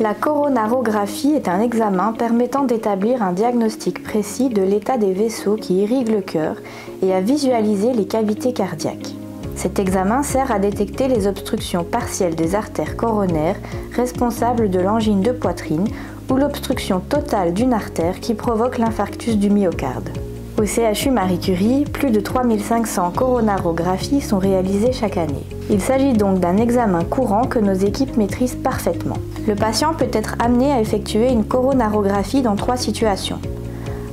La coronarographie est un examen permettant d'établir un diagnostic précis de l'état des vaisseaux qui irriguent le cœur et à visualiser les cavités cardiaques. Cet examen sert à détecter les obstructions partielles des artères coronaires responsables de l'angine de poitrine ou l'obstruction totale d'une artère qui provoque l'infarctus du myocarde. Au CHU Marie Curie, plus de 3500 coronarographies sont réalisées chaque année. Il s'agit donc d'un examen courant que nos équipes maîtrisent parfaitement. Le patient peut être amené à effectuer une coronarographie dans 3 situations.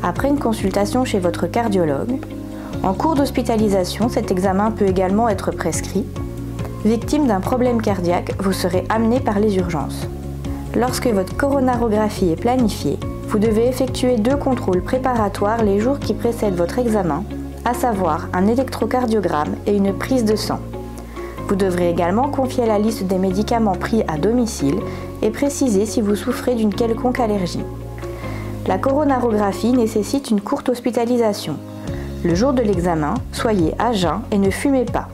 Après une consultation chez votre cardiologue, en cours d'hospitalisation, cet examen peut également être prescrit. Victime d'un problème cardiaque, vous serez amené par les urgences. Lorsque votre coronarographie est planifiée, vous devez effectuer 2 contrôles préparatoires les jours qui précèdent votre examen, à savoir un électrocardiogramme et une prise de sang. Vous devrez également confier la liste des médicaments pris à domicile et préciser si vous souffrez d'une quelconque allergie. La coronarographie nécessite une courte hospitalisation. Le jour de l'examen, soyez à jeun et ne fumez pas.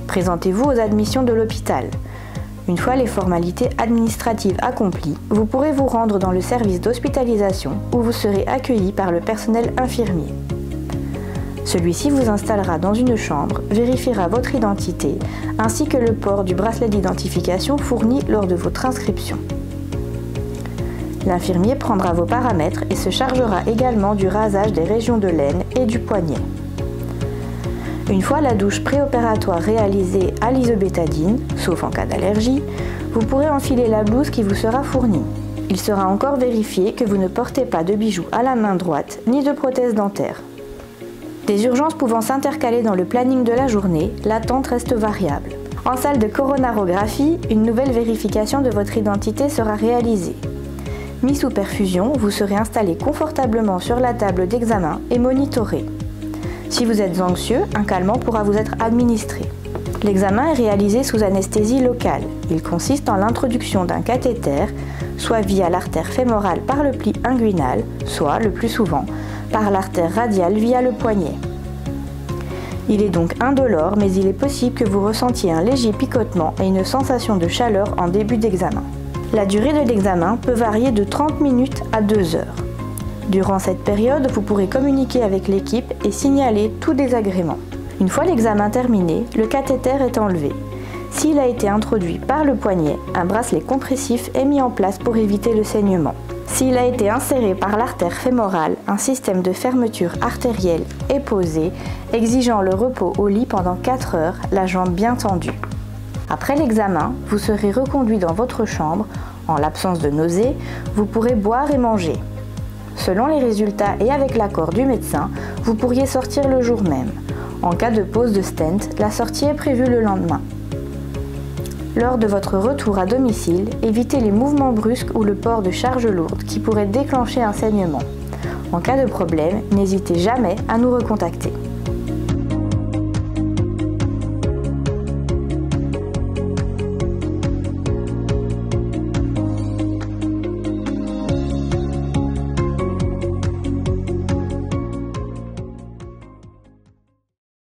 Présentez-vous aux admissions de l'hôpital. Une fois les formalités administratives accomplies, vous pourrez vous rendre dans le service d'hospitalisation où vous serez accueilli par le personnel infirmier. Celui-ci vous installera dans une chambre, vérifiera votre identité ainsi que le port du bracelet d'identification fourni lors de votre inscription. L'infirmier prendra vos paramètres et se chargera également du rasage des régions de l'aine et du poignet. Une fois la douche préopératoire réalisée à l'isobétadine, sauf en cas d'allergie, vous pourrez enfiler la blouse qui vous sera fournie. Il sera encore vérifié que vous ne portez pas de bijoux à la main droite ni de prothèse dentaire. Des urgences pouvant s'intercaler dans le planning de la journée, l'attente reste variable. En salle de coronarographie, une nouvelle vérification de votre identité sera réalisée. Mis sous perfusion, vous serez installé confortablement sur la table d'examen et monitoré. Si vous êtes anxieux, un calmant pourra vous être administré. L'examen est réalisé sous anesthésie locale. Il consiste en l'introduction d'un cathéter, soit via l'artère fémorale par le pli inguinal, soit, le plus souvent, par l'artère radiale via le poignet. Il est donc indolore, mais il est possible que vous ressentiez un léger picotement et une sensation de chaleur en début d'examen. La durée de l'examen peut varier de 30 minutes à 2 heures. Durant cette période, vous pourrez communiquer avec l'équipe et signaler tout désagrément. Une fois l'examen terminé, le cathéter est enlevé. S'il a été introduit par le poignet, un bracelet compressif est mis en place pour éviter le saignement. S'il a été inséré par l'artère fémorale, un système de fermeture artérielle est posé, exigeant le repos au lit pendant 4 heures, la jambe bien tendue. Après l'examen, vous serez reconduit dans votre chambre. En l'absence de nausées, vous pourrez boire et manger. Selon les résultats et avec l'accord du médecin, vous pourriez sortir le jour même. En cas de pose de stent, la sortie est prévue le lendemain. Lors de votre retour à domicile, évitez les mouvements brusques ou le port de charges lourdes qui pourraient déclencher un saignement. En cas de problème, n'hésitez jamais à nous recontacter.